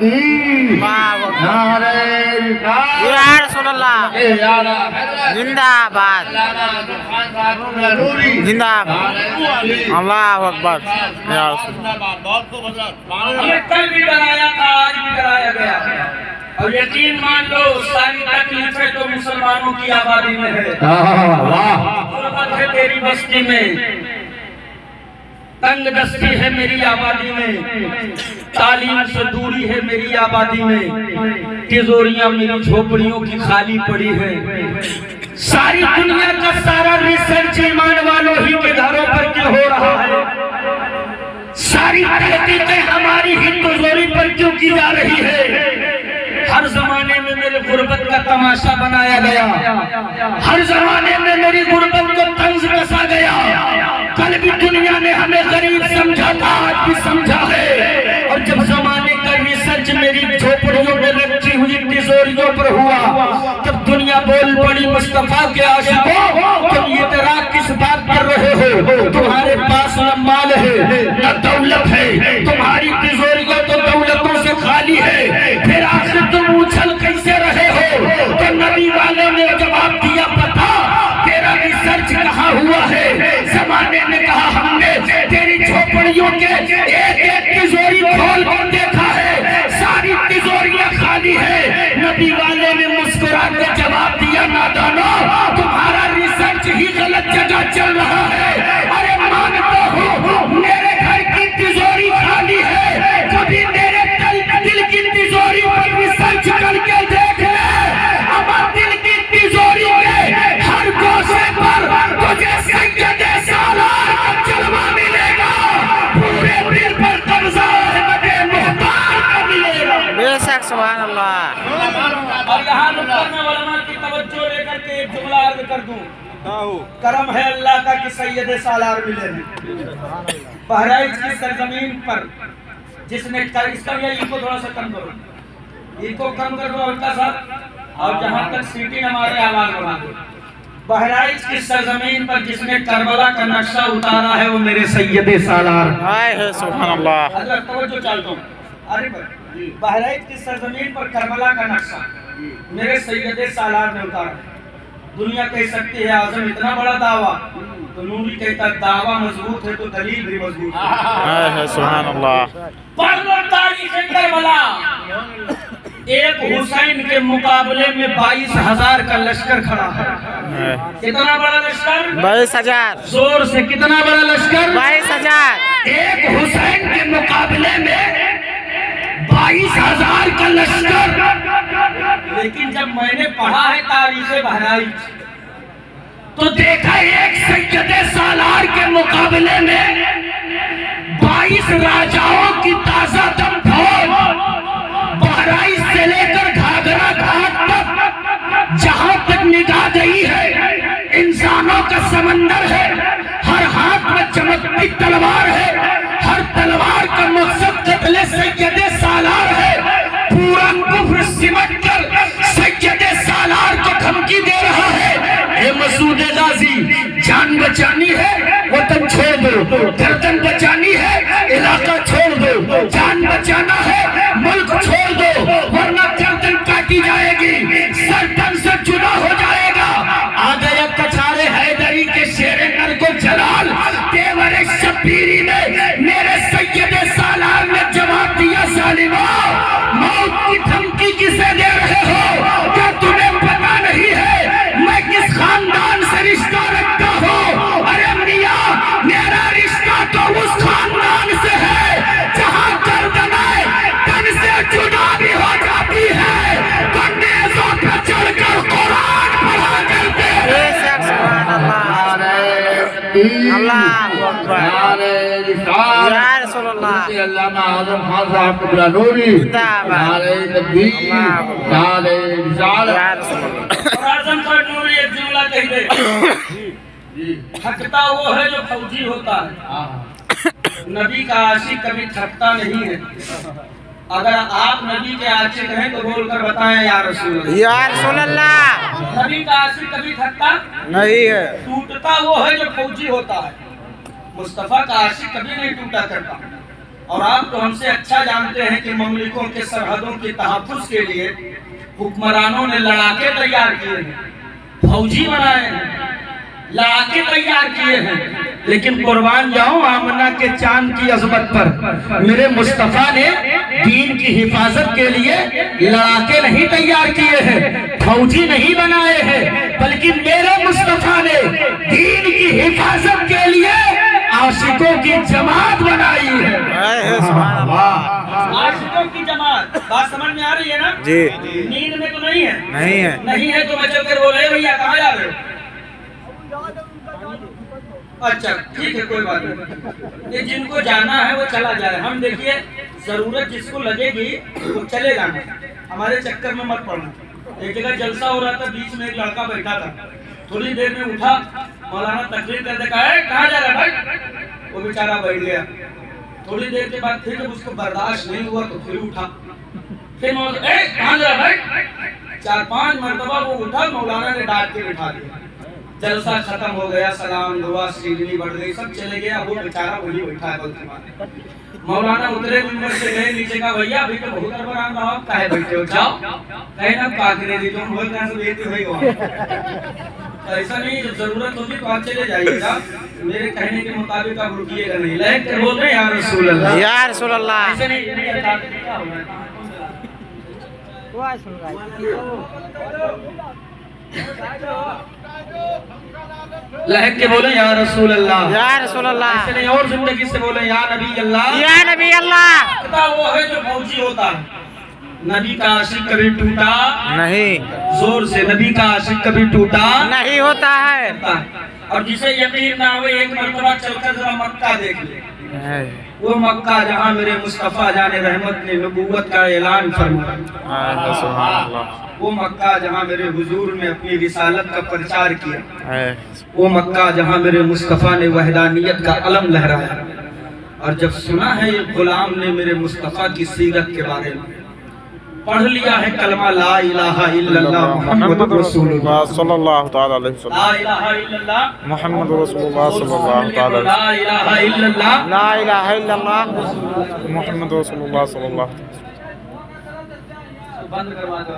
یا رسول اللہ زندہ باد زندہ باد اللہ اکبر یا رسول ہمیں کل بھی ڈرایا تھا، آج بھی ڈرایا گیا، اور یقین مان لو ساری تکلیفیں تو مسلمانوں کی آبادی میں ہے، غربت ہے تیری بستی میں، تنگ دستی ہے میری آبادی میں، تعلیم سے دوری ہے میری آبادی میں، تیزوریاں میری جھوپڑیوں کی خالی پڑی ہے، ساری دنیا کا سارا ریسرچ ایمان والوں ہی کے گھروں پر کیوں ہو رہا ہے، ساری تحقیقیں ہماری ہی تیزوری پر کیوں کی جا رہی ہے، ہر زمانے میں میرے غربت کا تماشا بنایا گیا، ہر زمانے میں میری غربت کو طنز کسا گیا، کل بھی دنیا نے ہمیں غریب سمجھا تھا، آج بھی سمجھا ہے، اور جب زمانے کا ریسرچ میری جھوپڑیوں میں رکھی ہوئی تیزوریوں پر ہوا، تب دنیا بول پڑی مصطفیٰ کے عاشقوں، تم یہ اعتراض کس بات کر رہے ہو، تمہارے پاس نہ مال ہے نہ دولت ہے، تمہاری تیزوریوں تو دولتوں سے خالی ہے، پھر آخر تم اچھل کیسے رہے ہو، تو نبی والے نے جواب دیا پتا تیرا ریسرچ کہاں ہوا ہے، زمانے نے کہا ہم نے تیری جھوپڑیوں کے ایک ایک تیزوری کھول کر دیکھا ہے، ساری تیزوریاں خالی ہے، نبی والے نے مسکرا کے جواب دیا نادانو تمہارا ریسرچ ہی غلط جگہ چل رہا ہے، ارے مانتا ہوں میرے گھر کی تیزوری خالی ہے، کبھی میرے دل کی تیزوری پر ریسرچ کر کے دیکھ لے، ہمارے دل کی تیزوری کے ہر گوشے پر تجھے سید سالار کا جلوہ ملے گا، پورے دل پر قبضہ احمد مختار کا ملے گا۔ بے شک سبحان اللہ۔ اور یہاں مقدمہ علماء کی توجہ لے کر کے ایک جملہ عرض کر دوں، کرم ہے اللہ کا کہ سید سالار ملے ہیں، بہرائچ کی سرزمین پر جس نے اس کا یہ کو تھوڑا سا کم کرو، ان کو کم کر دو ہلکا سا، اور جہاں تک سیٹی ہمارے آواز بڑھا دو، بہرائچ کی سرزمین پر جس نے کربلا کا نقشہ اتارا ہے وہ میرے سید سالار۔ ہائے ہے سبحان اللہ۔ حضرت توجہ چاہتا ہوں، بہرائچ کی سرزمین پر کربلا کا نقشہ میرے سید سالار نے اتارا ہے، دنیا کہہ سکتی ہے اعظم اتنا بڑا دعویٰ، تو نوری کہتا دعویٰ مضبوط ہے تو دلیل بھی مضبوط ہے۔ ہائے ہے سبحان اللہ۔ پڑھ لو تاریخ کربلا، ایک حسین کے مقابلے میں 22,000 کا لشکر کھڑا ہے، کتنا بڑا لشکر؟ 22,000 زور سے کتنا بڑا لشکر؟ 22,000 ایک حسین کے مقابلے میں 22,000 کا لشکر، لیکن جب میں نے پڑھا ہے تاریخ بہرائچ تو دیکھا ایک سید سالار کے مقابلے میں 22 راجاؤں کی تازہ دم فوج، بہرائچ سے لے کر گھاگرا گھاٹ تک جہاں تک نگاہ گئی ہے انسانوں کا سمندر ہے، ہر ہاتھ میں چمکتی تلوار ہے، ہر تلوار کا مقصد قتل سید سالار ہے، پورا کفر سمٹ کر سید سالار کو دھمکی دے رہا ہے، اے مسعود غازی جان بچانی ہے وطن چھوڑ دو، گردن بچانی ہے علاقہ چھوڑ دو، جان بچانا ہے ملک چھوڑ دو ورنہ گردن کاٹی جائے گی، سر تن سے جدا ہو جائے گا۔ آ گیا کچھارے حیدری کے شیر نر کو جلال، تیور شبیری میں میرے سید سالار نے جواب دیا ظالمو موت کی دھمکی کسے دے رہے ہو، کیا تمہیں پتا نہیں ہے میں کس خاندان سے رشتہ رکھتا ہوں؟ ارے میاں میرا رشتہ تو اس خاندان سے ہے جہاں گردنیں تن سے جدا بھی ہو جاتی ہے، تو نیزوں پہ چڑھ کر قرآن پڑھا کرتے ہیں۔ بے شک سبحان اللہ۔ اللہ اکبر یا رسول اللہ علامہ اعظم خان صاحب قبلہ نوری، نعرہ تکبیر، نعرہ رسالت۔ یا رسول اللہ۔ اور اعظم خان نوری ایک جملہ کہہ دے، تھکتا وہ ہے جو فوجی ہوتا ہے، نبی کا عاشق کبھی تھکتا نہیں ہے، اگر آپ نبی کے عاشق ہیں تو بول کر بتائیں یا رسول اللہ۔ یا رسول اللہ۔ نبی کا عاشق کبھی تھکتا نہیں ہے۔ ٹوٹتا وہ ہے جو فوجی ہوتا ہے، مصطفیٰ کا عاشق کبھی نہیں ٹوٹا کرتا، اور آپ تو ہم سے اچھا جانتے ہیں کہ مملکوں کے سرحدوں کے تحفظ کے لیے حکمرانوں نے لڑاکے تیار کیے ہیں، فوجی بنائے ہیں، لڑاکے تیار کیے ہیں، لیکن قربان جاؤں آمنہ کے چاند کی عظمت پر میرے مصطفیٰ نے دین کی حفاظت کے لیے لڑاکے نہیں تیار کیے ہیں، فوجی نہیں بنائے ہیں، بلکہ میرے مصطفیٰ نے دین کی حفاظت کے لیے عاشقوں کی جماعت بنائی ہے۔ سبحان اللہ۔ عاشقوں کی جماعت، بات سمجھ میں آ رہی ہے نا؟ جی نیند میں تو نہیں ہے؟ نہیں ہے۔ نہیں ہے تو بچوں کے بول رہے بھیا کہاں جا رہے ہو؟ اچھا ٹھیک ہے کوئی بات نہیں، یہ جن کو جانا ہے وہ چلا جائے، ہم دیکھیے ضرورت جس کو لگے گی وہ چلے جانا، ہمارے چکر میں مت پڑنا۔ ایک جگہ جلسہ ہو رہا تھا، بیچ میں ایک لڑکا بیٹھا تھا، تھوڑی دیر میں اٹھا، مولانا تقریر کرتے کہا ہے کہاں جا رہا بھائی؟ وہ بیچارہ بیٹھ گیا، تھوڑی دیر کے بعد پھر جب اس کو برداشت نہیں ہوا تو پھر اٹھا، پھر مولانا اے کہاں جا رہا بھائی؟ 4-5 مرتبہ وہ اٹھا، مولانا نے ڈانٹ کے بٹھا دیا، جلسہ ختم ہو گیا، سلام دعا سیدھنی بڑھ گئی، سب چلے گیا، وہ بیچارہ وہی بیٹھا ہے بلکہ مانے۔ مولانا اترے منبر سے گئے نیچے کا بھیا ابھی تو بہت اربران رہا کہے بیٹھے ہو جاؤ کہیں نا پاکرے دی جو بول رہے ہیں سب ایک ہوئی ہوا ایسا نہیں، جب ضرورت ہوگی تو آپ چلے جائیے گا، میرے کہنے کے مطابق آپ رکیے گا نہیں، لہک کر بول رہے ہیں یا رسول اللہ، یا رسول اللہ۔ ایسا نہیں لہک کے بولے یا رسول اللہ، یا رسول اللہ۔ ایسے نہیں اور زندگی سے بولے یا نبی اللہ، یا نبی اللہ۔ وہ ہے جو فوجی ہوتا ہے، نبی کا عاشق کبھی ٹوٹا نہیں، زور سے، نبی کا عاشق کبھی ٹوٹا نہیں ہوتا ہے۔ اور جسے یقین نہ ہوئے ایک مرتبہ چل کر ذرا مکہ دیکھ لے، وہ مکہ جہاں میرے مصطفیٰ جان رحمت نے نبوت کا اعلان فرمایا، سبحان اللہ۔ وہ مکہ جہاں میرے حضور نے اپنی رسالت کا پرچار کیا، اے وہ مکہ جہاں میرے مصطفیٰ نے وحدانیت کا علم لہرایا، اور جب سنا ہے یہ غلام نے میرے مصطفیٰ کی سیرت کے بارے میں، پڑھ لیا ہے کلمہ لا الہ الا اللہ محمد رسول اللہ صلی اللہ تعالی علیہ وسلم، لا الہ الا اللہ محمد رسول اللہ صلی اللہ تعالی علیہ لا الہ الا اللہ، لا الہ الا اللہ محمد رسول اللہ صلی اللہ علیہ وسلم۔ بند کروا دو،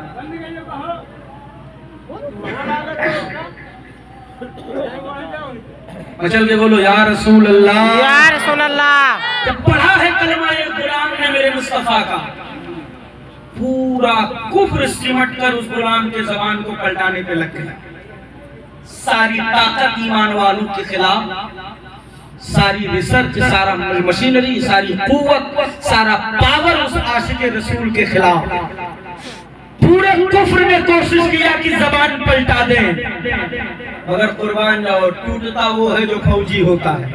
مچل کے بولو یا رسول اللہ، یا رسول اللہ۔ جب پڑھا ہے کلمہ یہ غلام نے میرے مصطفیٰ کا، پورا کفر سمٹ کر اس غلام کے زبان کو پلٹانے پہ لگ گیا، ساری طاقت ایمان والوں کے خلاف، ساری ریسرچ، سارا مشینری، ساری قوت، سارا پاور اس عاشق رسول کے خلاف، پورے کفر نے کوشش کیا کہ زبان پلٹا دیں، مگر قربان جاؤ ٹوٹتا وہ ہے جو فوجی ہوتا ہے،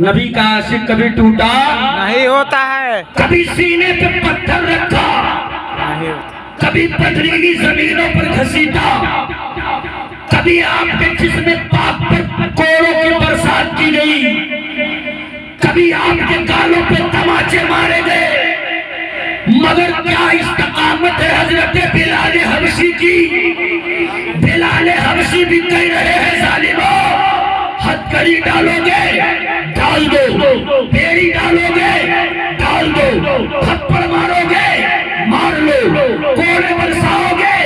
نبی کا عاشق کبھی ٹوٹا نہیں ہوتا ہے، کبھی سینے پہ پتھر رکھا، نہیں ہوتا، کبھی پتھریلی زمینوں پر گھسیٹا، کبھی آپ کے جسم پاک پر کوڑوں کی برسات کی گئی، کبھی آپ کے گالوں پہ تماچے مارے گئے، مگر کیا استقامت ہے حضرت بلال حبشی کی، بلال حبشی بھی کہہ رہے ہیں ظالموں، ہتھکڑی ڈالو گے ڈال دو، بیڑی ڈالو گے ڈال دو، تھپڑ مارو گے مار لو، کوڑے برساؤ گے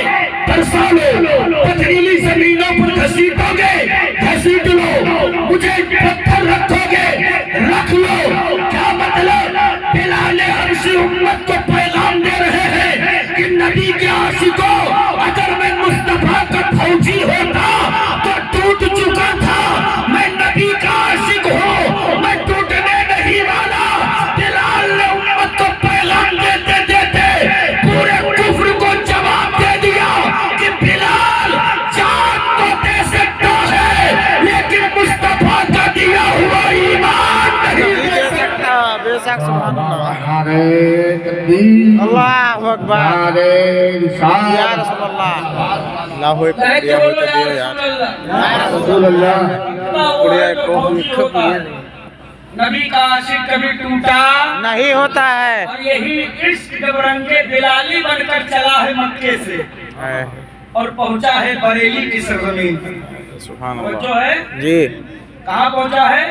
برسا لو، پتھریلی زمینوں پر گھسیٹو گے گھسیٹ لو، مجھے پتھر رکھو گے رکھ لو، کیا مطلب؟ بلال حبشی امت کو پیغام دے رہے ہیں کہ نبی کے عاشقوں، اگر میں مصطفیٰ کا فوجی ہوتا تو ٹوٹ چکا تھا، میں نبی کا عاشق ہوں، میں ٹوٹنے نہیں والا۔ بلال نے امت کو پیغام دیتے دیتے پورے کفر کو جواب دے دیا کہ بلال جان تو دے سکتا ہے لیکن مصطفیٰ کا دیا ہوا ایمان نہیں دے سکتا۔ بے شک سبحان اللہ۔ نعرہ تکبیر، اللہ اکبر، نعرہ رسالت، یا رسول اللہ، اللہ اکبر، یا رسول اللہ، نبی کا عاشق کبھی ٹوٹا نہیں ہوتا ہے، اور یہی عشق جب رنگ بلالی بن کر چلا ہے مکے سے اور پہنچا ہے بریلی کی سرزمین پر، سبحان اور اللہ۔ جو ہے جی کہاں پہنچا ہے؟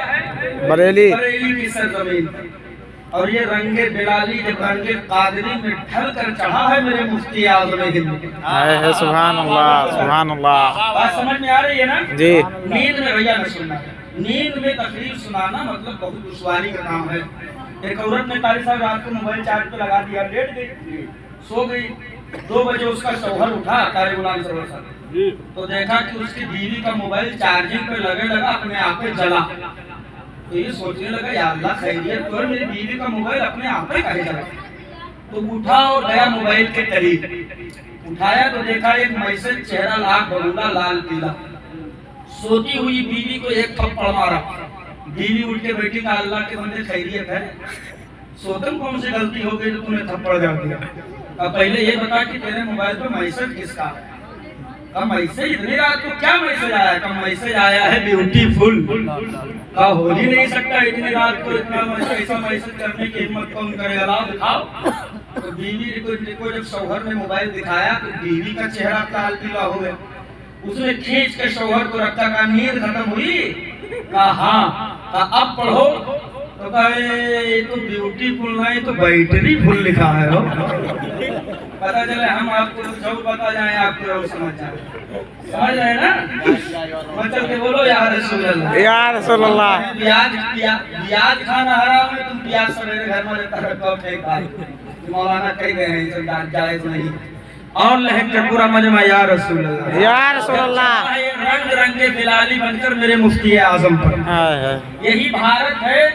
بریلی، بریلی کی سرزمین پر، اور یہ رنگ بلالی جب رنگ قادری میں ڈھل کر چڑھا ہے میرے مفتی اعظم ہند، ہے سبحان اللہ سبحان اللہ. بات سمجھ میں آ رہی ہے نا؟ جی نیند میں بھیا نہ سننا، نیند میں تقریر سنانا مطلب بہت دشواری کا کام ہے. ایک عورت نے قاری صاحب رات کو موبائل چارج پہ لگا دیا، لیٹ گئی، سو گئی. 2 بجے اس کا شوہر اٹھا قاری غلام سرور صاحب، تو دیکھا کہ اس کی بیوی کا موبائل چارجنگ پہ لگا اپنے آپ پہ جلا. تو یہ سوچنے لگا یا اللہ خیریت تو ہے، میری بیوی کا موبائل اپنے آپ پہ کہے جلا. تو اٹھا اور گیا موبائل کے قریب، اٹھایا تو دیکھا ایک میسج، چہرہ لاکھ بھگونا لال پیلا. سوتی ہوئی بیوی کو ایک تھپڑ مارا. بیوی اٹھ کے بیٹھی، کہا اللہ کے بندے خیریت ہے، سوتم کون سی غلطی ہو گئی تو تم نے تھپڑ جا دیا؟ اب پہلے یہ بتا کہ تیرے موبائل پہ میسج کس کا ہے؟ کہا میسج اتنی رات کو کیا میسج آیا ہے؟ کہا میسج آیا ہے بیوٹیفل. کہا ہو ہی نہیں سکتا اتنی رات کو اتنا ایسا میسج کرنے کی ہمت کون کرے گا؟ لاؤ دکھاؤ. تو بیوی کو جب شوہر نے موبائل دکھایا تو بیوی کا چہرہ لال پیلا ہو گیا. اس نے کھینچ کے شوہر کو رکھا، کہا نیند ختم ہوئی؟ کہا ہاں. کہا اب پڑھو. تو کہا یہ تو بیوٹیفل نہیں تو بیٹری فل لکھا ہے. پتا چلے ہم آپ کو جو بتا جائیں آپ کو سمجھ جائیں. سمجھ رہے نا؟ مطلب کہ بولو یا رسول اللہ، یا رسول اللہ. پیاز کھانا حرام ہے، تم پیاز سویرے گھر میں رکھا رکھو پھینک بھائی. مولانا کہہ گئے ہیں یہ جائز نہیں. اور لہک کے پورا مجمع یا رسول اللہ، یا رسول اللہ. رنگ رنگ بلالی بن کر میرے مفتی اعظم پر. یہی بھارت ہے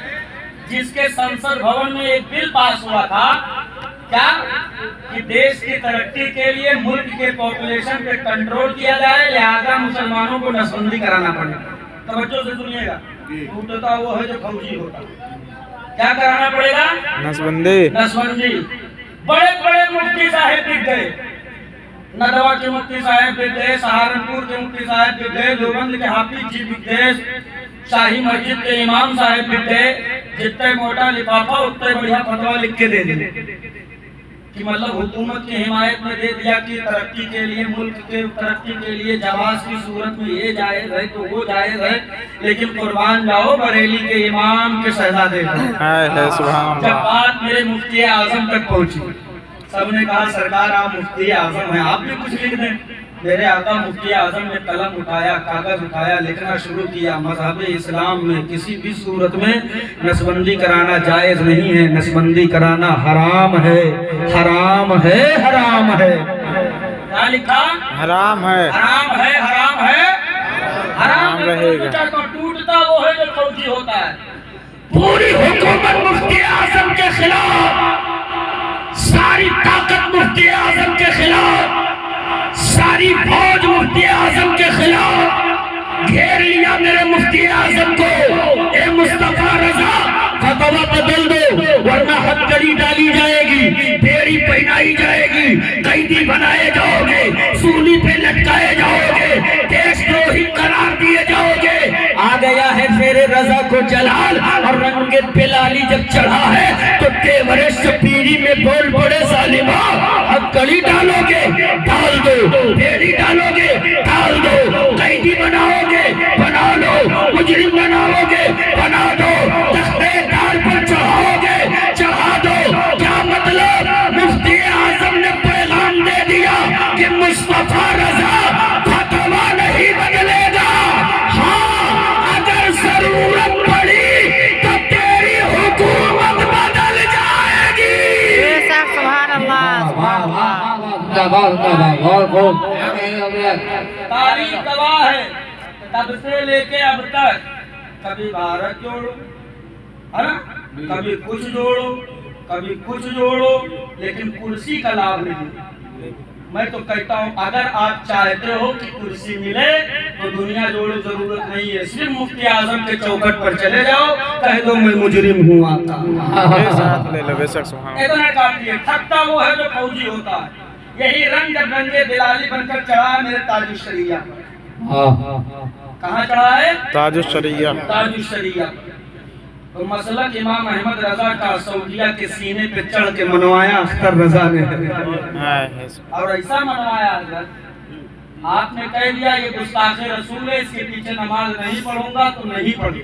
جس کے سنسد بھون میں ایک بل پاس ہوا تھا، کیا کہ دیش کی ترقی کے لیے ملک کے پاپولیشن پہ کنٹرول کیا جائے، لہذا مسلمانوں کو نسبندی کرانا پڑے. توجہ سے سنیے گا، ٹوٹتا وہ ہے جو فوجی ہوتا. کیا کرانا پڑے گا؟ نسبندی. نسبندی. بڑے بڑے مفتی صاحب بک گئے، ندوا کے مفتی صاحب بک گئے، سہارنپور کے مفتی صاحب بک گئے، دیوبند کے حافظ جی بک گئے، شاہی مسجد کے امام صاحب بک گئے. جتنے موٹا لفافہ اتنے بڑھیا فتویٰ لکھ کے دے دیں کہ مطلب حکومت کی حمایت میں دے دیا کہ ترقی کے لیے، ملک کے ترقی کے لیے جواز کی صورت میں یہ جائز ہے تو وہ جائز ہے، لیکن قربان جاؤ بریلی کے امام کے شہزادے. جب بات میرے مفتی اعظم تک پہنچی، سب نے کہا سرکار آپ مفتی اعظم ہیں، آپ بھی کچھ لکھ دیں. میرے آقا مفتی اعظم نے قلم اٹھایا، کاغذ اٹھایا، لکھنا شروع کیا. مذہب اسلام میں کسی بھی صورت میں نسبندی کرانا جائز نہیں ہے، نسبندی کرانا حرام ہے، حرام ہے، حرام ہے. کیا لکھا؟ حرام ہے، حرام ہے، حرام ہے، حرام رہے گا. ٹوٹتا وہ ہے جو فوجی ہوتا ہے. پوری حکومت مفتی اعظم کے خلاف، ساری طاقت مفتی اعظم کے خلاف، ساری فوج مفتی اعظم کے خلاف. گھیر لیا میرے مفتی اعظم کو. اے مصطفیٰ رضا فتویٰ بدل دو ورنہ ہتھکڑی ڈالی جائے گی، بیڑی پہنائی جائے گی، قیدی بنائے جاؤ گے، سولی پہ لٹکائے جاؤ گے، دیش دروہی قرار دیے جاؤ گے. آ گیا ہے شیر رضا کو جلال، اور رنگ بلالی جب چڑھا ہے تو تیورے شبیری میں بول پڑے ظالمہ. ہتھکڑی ڈالو گے ڈال دو، بیڑی ڈالو گے ڈال دو، قیدی بناؤ گے بنا لو، مجرم بناؤ گے بنا دو، تختے دار پر چڑھاؤ گے چڑھا دو. کیا مطلب؟ مفتی اعظم نے پیغام دے دیا کہ مصطفیٰ رضا فتویٰ نہیں بدلے گا. ہاں اگر ضرورت پڑی تو تیری حکومت بدل جائے گی. سبحان اللہ سبحان تاریخ گواہ ہے، تب سے لے کے اب تک کبھی بھارت جوڑو، ہے نا، کبھی کچھ جوڑو، کبھی کچھ جوڑو، لیکن کرسی کا لابھ نہیں. میں تو کہتا ہوں اگر آپ چاہتے ہو کہ کرسی ملے تو دنیا جوڑو ضرورت نہیں ہے. صرف مفتی اعظم کے چوکھٹ پر چلے جاؤ، کہہ دو میں مجرم ہوں آتا. اتنا کافی ہے. تھکتا وہ ہے جو فوجی ہوتا ہے. یہی رنگ جب رنگے بلالی بن کر چڑھا ہے میرے تاج الشریعہ. کہاں چڑھا ہے؟ تاج الشریعہ. تاج الشریعہ. تو مسلک امام احمد رضا کا سعودیہ کے سینے پہ چڑھ کے منوایا اختر رضا نے، اور ایسا منوایا حضرت آپ نے کہہ دیا یہ گستاخ رسول ہے، اس کے پیچھے نماز نہیں پڑھوں گا تو نہیں پڑھی.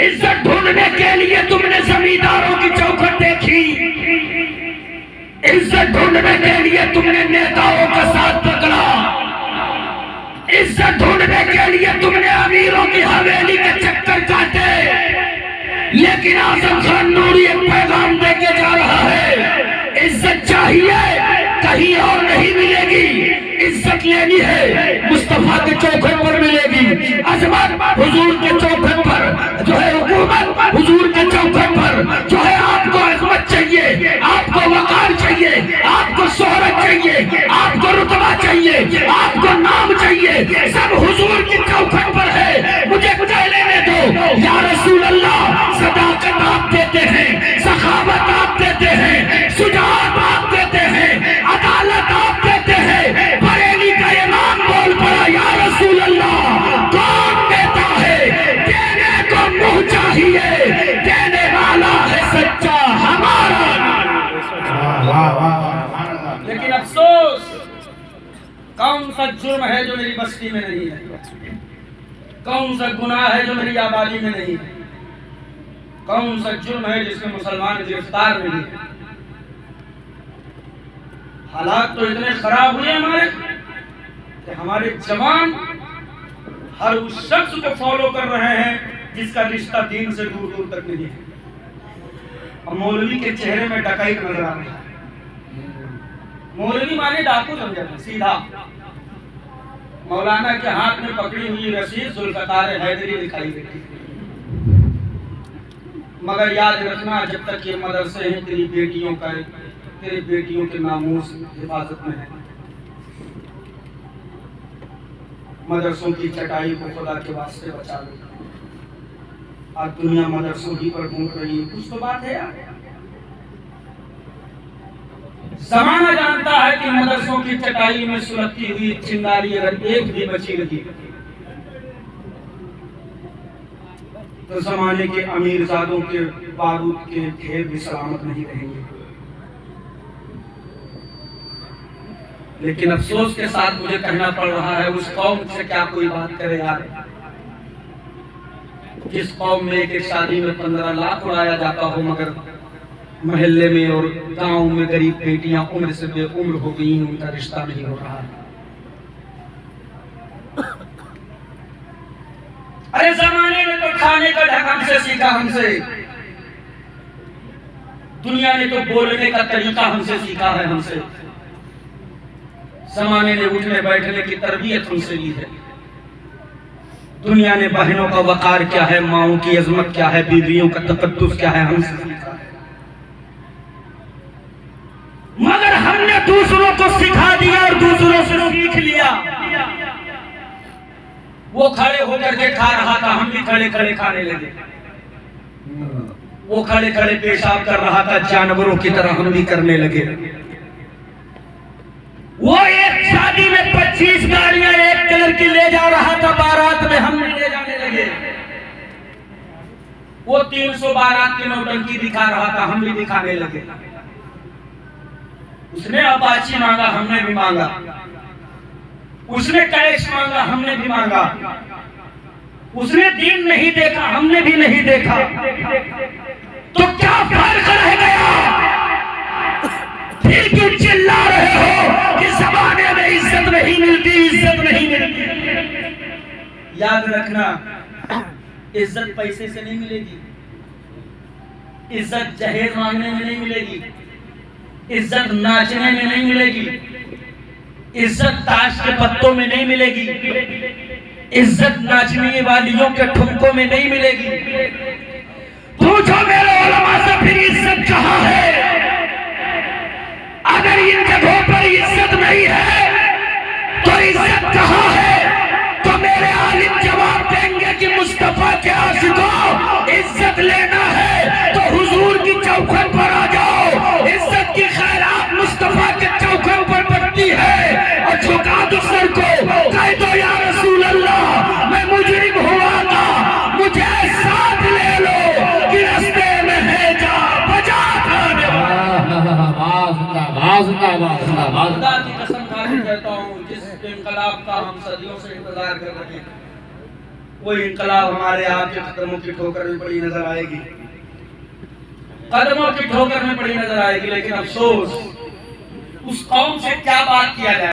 عزت ڈھونڈنے کے لیے تم نے زمینداروں کی چوکھٹ دیکھی، عزت ڈھونڈنے کے لیے تم نے نیتاؤں کا ساتھ پکڑا، عزت ڈھونڈنے کے لیے تم نے امیروں کی حویلی کے چکر کاٹے، لیکن اعظم خان نوری ایک پیغام دے کے جا رہا ہے، عزت چاہیے کہیں اور نہیں ملے گی، عزت لینی ہے مصطفیٰ کے چوکھٹ پر ملے گی، عظمت حضور کے چوکھٹ پر جو ہے، حکومت حضور کے چوکھٹ پر جو ہے، آپ کو عظمت چاہیے، آپ کو وقار چاہیے، آپ کو شہرت چاہیے، آپ کو رتبہ چاہیے، آپ کو نام چاہیے، سب حضور کی چوکھٹ پر ہے، مجھے لینے دو یا رسول اللہ۔ صداقت آپ دیتے ہیں، سخاوت آپ دیتے ہیں، شجاعت آپ دیتے ہیں، عدالت آپ دیتے ہیں، بریلی کا امام بول پڑا یا رسول اللہ، کون دیتا ہے؟ دینے کو منہ چاہیے، دینے والا ہے سچا ہمارا۔ لیکن افسوس، کون سا جرم ہے جو میری بستی میں نہیں ہے، کون سا گناہ ہے جو میری آبادی میں نہیں ہے، کون سا جرم ہے جس میں مسلمان گرفتار نہیں ہے۔ حالات تو اتنے خراب ہوئے ہمارے کہ ہمارے جوان ہر اس شخص کو فالو کر رہے ہیں جس کا رشتہ دین سے دور دور تک نہیں ہے، اور مولوی کے چہرے میں ڈکیت نظر آ رہا ہے۔ مولوی مانے ڈاکو سمجھا تھا سیدھا، مولانا کے ہاتھ میں پکڑی ہوئی رسید ذوالفقار حیدری دکھائی دیتی، مگر یاد رکھنا جب تک یہ مدرسے ہیں تیری بیٹیوں کے ناموس حفاظت میں ہے، مدرسوں کی چٹائی کو خدا کے واسطے بچا لو۔ آج دنیا مدرسوں ہی پر گھوم رہی ہے، کچھ تو بات ہے یار۔ زمانہ جانتا ہے کہ مدرسوں کی چٹائی میں سلگتی ہوئی چنگاری اگر ایک بھی بچی رہی تو زمانے کے امیرزادوں کے بارود کے ڈھیر بھی سلامت نہیں رہیں گے۔ لیکن افسوس کے ساتھ مجھے کہنا پڑ رہا ہے، اس قوم سے کیا کوئی بات کرے یار، جس قوم میں ایک شادی میں 15 لاکھ اڑایا جاتا ہو، مگر محلے میں اور گاؤں میں غریب بیٹیاں عمر سے بے عمر ہو گئی، ان کا رشتہ نہیں ہو رہا۔ ارے زمانے نے تو کھانے کا ڈھنگ ہم سے سیکھا، ہم سے دنیا نے تو بولنے کا طریقہ ہم سے سیکھا ہے، ہم سے زمانے نے اٹھنے بیٹھنے کی تربیت ہم سے لی ہے، دنیا نے بہنوں کا وقار کیا ہے، ماؤں کی عظمت کیا ہے، بیویوں کا تقدس کیا ہے، ہم سے سیکھا ہے، مگر ہم نے دوسروں کو سکھا دیا اور دوسروں سے سیکھ لیا۔ وہ کھڑے ہو کر کے کھا رہا تھا، ہم بھی کھڑے کھڑے کھانے لگے، وہ کھڑے کھڑے پیشاب کر رہا تھا، جانوروں کی طرح ہم بھی کرنے لگے۔ وہ ایک شادی میں 25 گاڑیاں ایک کلر کی لے جا رہا تھا، بارات میں ہم بھی لے جانے لگے۔ وہ 300 بارات کی نوٹنکی دکھا رہا تھا، ہم بھی دکھانے لگے۔ اس نے اپاچی مانگا، ہم نے بھی مانگا، اس نے کیش مانگا، ہم نے بھی مانگا، اس نے دین نہیں دیکھا، ہم نے بھی نہیں دیکھا، تو کیا فرق رہ گیا؟ پھر کیوں چلا رہے ہو کہ زمانے میں عزت نہیں ملتی، عزت نہیں ملتی؟ یاد رکھنا، عزت پیسے سے نہیں ملے گی، عزت جہیز مانگنے میں نہیں ملے گی، عزت ناچنے میں نہیں ملے گی، عزت تاش کے پتوں میں نہیں ملے گی، عزت ناچنے والیوں کے ٹھمکوں میں نہیں ملے گی۔ پوچھو میرے علماء سے پھر عزت کہاں ہے؟ اگر ان جگہوں پر عزت نہیں ہے تو عزت کہاں ہے؟ تو میرے عالم جواب دیں گے کہ مصطفیٰ کے عاشقوں، عزت لینا ہے تو حضور کی چوکھٹ پر آ جاؤ، عزت کی خیرات مصطفیٰ کے چوکھٹ پر بنتی ہے، اور جھکا دو سر کو، کہہ دو یا رسول اللہ میں مجرم ہوا تھا، مجھے ساتھ لے لو کہ رستے میں ہے جا بجا کھانے والا۔ خدا کی قسم کھا کے کہتا ہوں، جس انقلاب کا ہم صدیوں سے انتظار کر رہے ہیں، وہ انقلاب ہمارے آپ کے قدموں کی ٹھوکر میں پڑی نظر آئے گی، قدموں کی ٹھوکر میں پڑی نظر آئے گی، لیکن افسوس اس قوم سے کیا بات کیا جائے۔